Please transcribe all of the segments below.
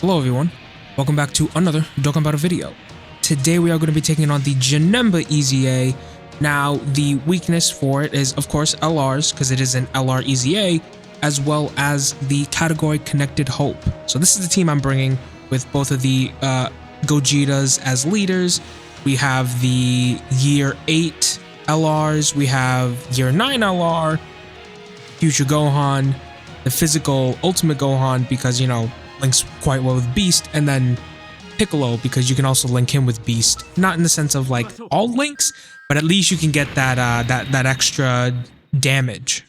Hello everyone, welcome back to another Dokkan Battle video. Today we are going to be taking on the Janemba EZA. Now the weakness for it is of course LRs, because it is an LR EZA, as well as the category Connected Hope. So this is the team I'm bringing with both of the Gogetas as leaders. We have the Year 8 LRs, we have Year 9 LR, Future Gohan, the physical Ultimate Gohan, because you know, links quite well with Beast, and then Piccolo, because you can also link him with Beast. Not in the sense of like all links, but at least you can get that that extra damage.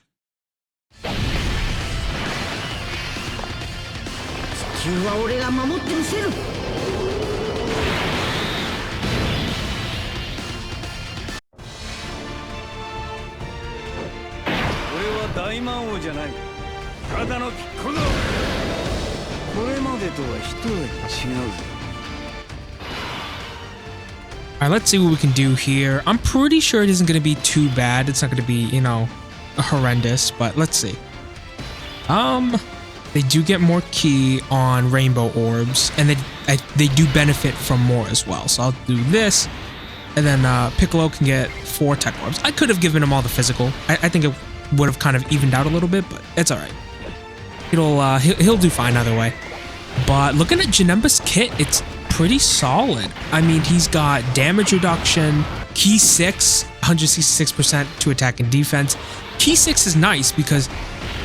Alright, let's see what we can do here. I'm pretty sure it isn't going to be too bad. It's not going to be, you know, horrendous, but let's see. They do get more ki on rainbow orbs, and they do benefit from more as well. So I'll do this, and then Piccolo can get 4 tech orbs. I could have given him all the physical. I think it would have kind of evened out a little bit, but it's alright. He'll do fine either way. But looking at Janemba's kit, it's pretty solid. I mean, he's got damage reduction, Ki 6, 166% to attack and defense. Ki 6 is nice because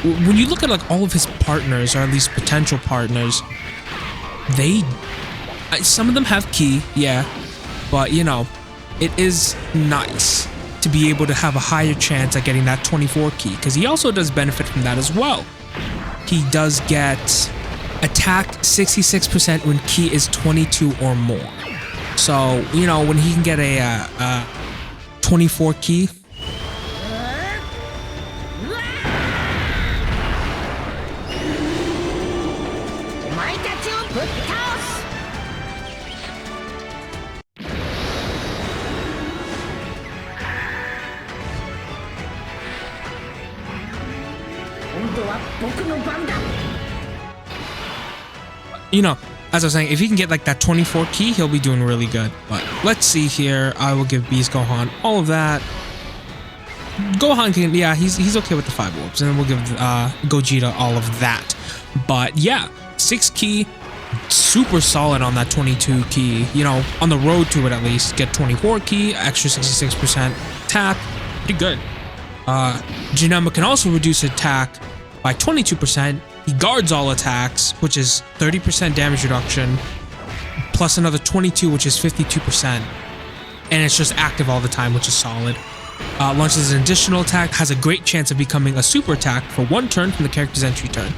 when you look at like all of his partners, or at least potential partners, some of them have Ki, yeah, but you know, it is nice to be able to have a higher chance at getting that 24 Ki, because he also does benefit from that as well. He does get attacked 66% when Ki is 22 or more. So, you know, when he can get a 24 Ki, you know, as I was saying, if he can get like that 24 Ki, he'll be doing really good. But let's see here. I will give Beast Gohan all of that. Gohan can, yeah, he's okay with the 5 orbs, and then we'll give Gogeta all of that. But yeah, 6 Ki, super solid on that 22 Ki. You know, on the road to it at least, get 24 Ki, extra 66% attack, pretty good. Janemba can also reduce attack by 22%. He guards all attacks, which is 30% damage reduction, plus another 22, which is 52%. And it's just active all the time, which is solid. Launches an additional attack, has a great chance of becoming a super attack for 1 turn from the character's entry turn.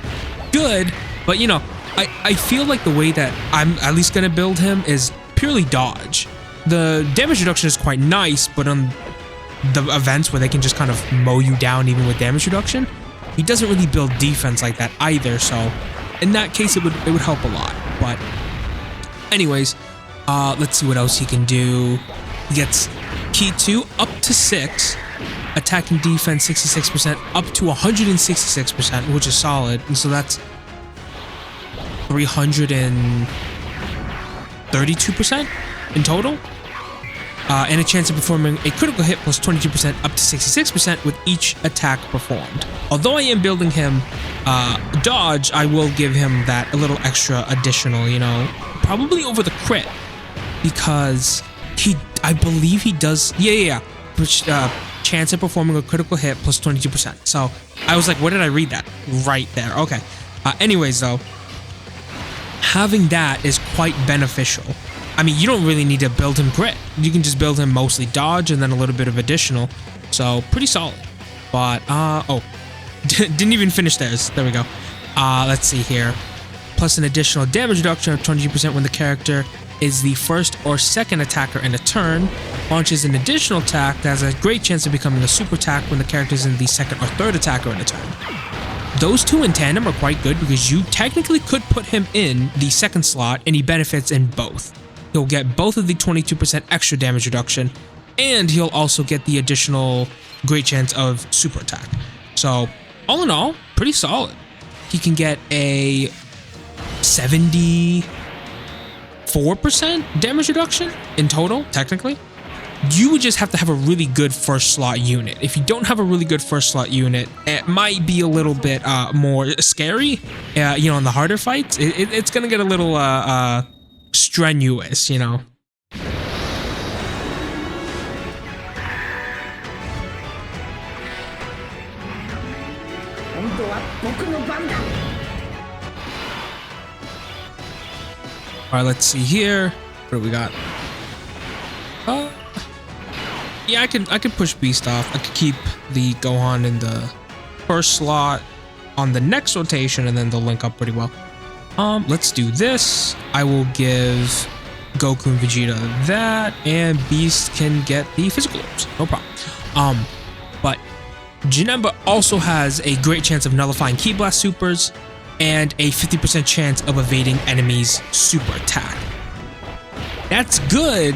Good, but you know, I feel like the way that I'm at least going to build him is purely dodge. The damage reduction is quite nice, but on the events where they can just kind of mow you down even with damage reduction, he doesn't really build defense like that either, so in that case it would help a lot. But anyways, let's see what else he can do. He gets Ki 2 up to 6, attack and defense 66% up to 166%, which is solid, and so that's 332% in total. And a chance of performing a critical hit plus 22% up to 66% with each attack performed. Although I am building him dodge, I will give him that a little extra additional, you know, probably over the crit, because I believe he does, which chance of performing a critical hit plus 22%. So I was like, where did I read that? Right there. Okay. Anyways, though, having that is quite beneficial. I mean, you don't really need to build him crit. You can just build him mostly dodge and then a little bit of additional. So, pretty solid. But, oh, didn't even finish theirs. There we go. Let's see here. Plus an additional damage reduction of 22% when the character is the first or second attacker in a turn. Launches an additional attack that has a great chance of becoming a super attack when the character is in the second or third attacker in a turn. Those two in tandem are quite good because you technically could put him in the second slot and he benefits in both. He'll get both of the 22% extra damage reduction, and he'll also get the additional great chance of super attack. So, all in all, pretty solid. He can get a 74% damage reduction in total, technically. You would just have to have a really good first slot unit. If you don't have a really good first slot unit, it might be a little bit more scary. You know, in the harder fights, it's gonna get a little strenuous, you know. All right, let's see here. What do we got? Yeah, I could push Beast off. I could keep the Gohan in the first slot on the next rotation, and then they'll link up pretty well. Let's do this. I will give Goku and Vegeta that, and Beast can get the physical orbs. No problem. But Janemba also has a great chance of nullifying Ki Blast supers and a 50% chance of evading enemies' super attack. That's good,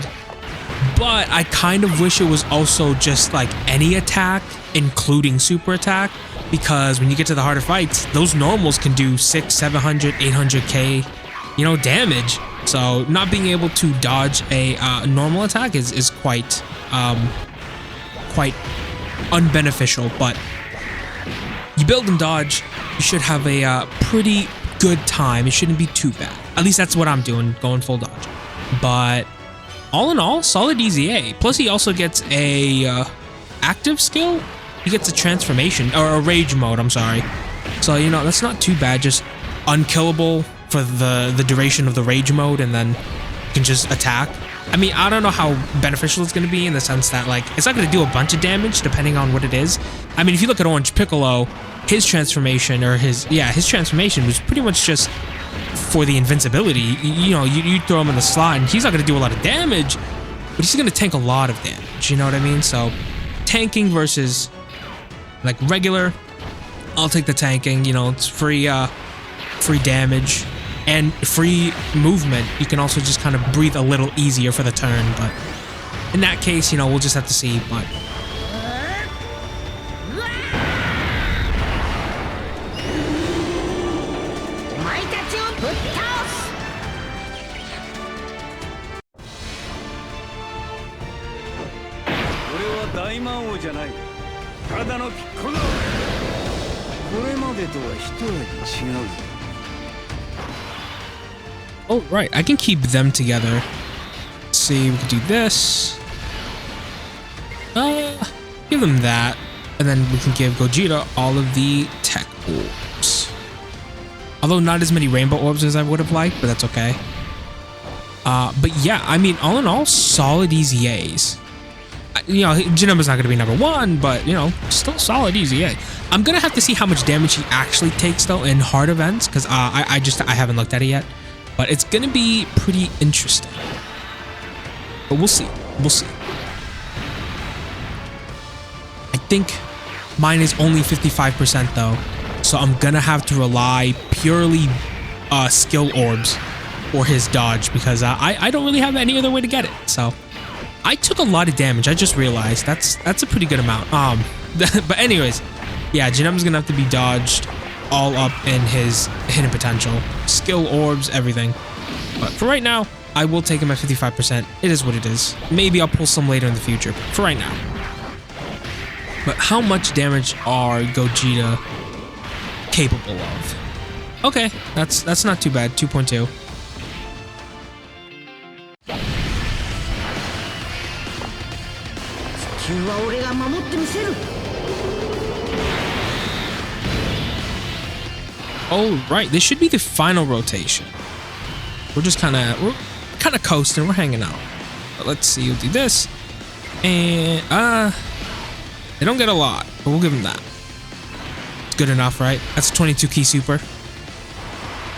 but I kind of wish it was also just like any attack, including super attack, because when you get to the harder fights, those normals can do 600, 700, 800k, you know, damage. So not being able to dodge a normal attack is quite unbeneficial. But you build and dodge, you should have a pretty good time. It shouldn't be too bad. At least that's what I'm doing, going full dodge. But all in all, solid EZA. Plus he also gets a active skill. He gets a transformation, or a rage mode, I'm sorry. So, you know, that's not too bad. Just unkillable for the duration of the rage mode, and then you can just attack. I mean, I don't know how beneficial it's going to be in the sense that, like, it's not going to do a bunch of damage depending on what it is. I mean, if you look at Orange Piccolo, his transformation, or his transformation was pretty much just for the invincibility. You know, you throw him in the slot and he's not going to do a lot of damage, but he's going to tank a lot of damage, you know what I mean? So tanking versus like regular, I'll take the tanking. You know, it's free damage and free movement. You can also just kind of breathe a little easier for the turn, but in that case, you know, we'll just have to see. But oh, right, I can keep them together. Let's see, we can do this. Give them that. And then we can give Gogeta all of the tech orbs. Although not as many rainbow orbs as I would have liked, but that's okay. But yeah, I mean, all in all, solid EZAs. You know, Janemba's not going to be number one, but, you know, still solid EZA. I'm going to have to see how much damage he actually takes, though, in hard events, because I haven't looked at it yet. But it's going to be pretty interesting. But we'll see. We'll see. I think mine is only 55%, though. So I'm going to have to rely purely skill orbs for his dodge, because I don't really have any other way to get it. So I took a lot of damage. I just realized that's a pretty good amount. But anyways, yeah, Janemba's going to have to be dodged all up in his hidden potential. Skill orbs, everything. But for right now, I will take him at 55%. It is what it is. Maybe I'll pull some later in the future, but for right now. But how much damage are Gogeta capable of? Okay, that's not too bad. 2.2. All right, this should be the final rotation. We're kind of coasting. We're hanging out. But let's see. We'll do this, and they don't get a lot, but we'll give them that. It's good enough, right? That's a 22 key super.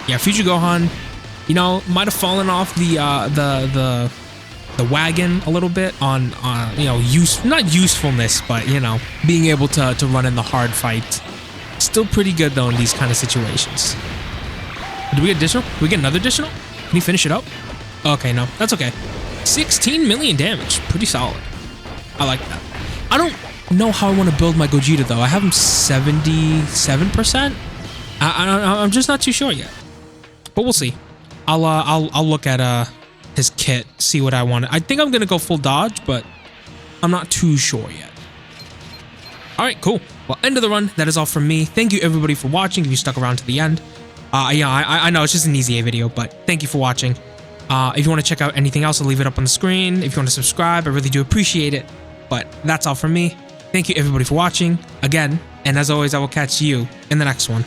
Yeah, Future Gohan, you know, might have fallen off the wagon a little bit on you know, not usefulness, but, you know, being able to run in the hard fight. Still pretty good though in these kind of situations. Do we get additional? Do we get another additional? Can he finish it up? Okay, no, that's okay. 16 million damage, pretty solid. I like that. I don't know how I want to build my Gogeta though. I have him 77%. I'm just not too sure yet. but we'll see. I'll look at his kit, see what I want. I think I'm gonna go full dodge, but I'm not too sure yet. All right, cool. Well, end of the run. That is all from me. Thank you everybody for watching. If you stuck around to the end, yeah, I know it's just an easy A video, but thank you for watching. If you want to check out anything else, I'll leave it up on the screen. If you want to subscribe, I really do appreciate it. But that's all from me. Thank you everybody for watching again, and as always, I will catch you in the next one.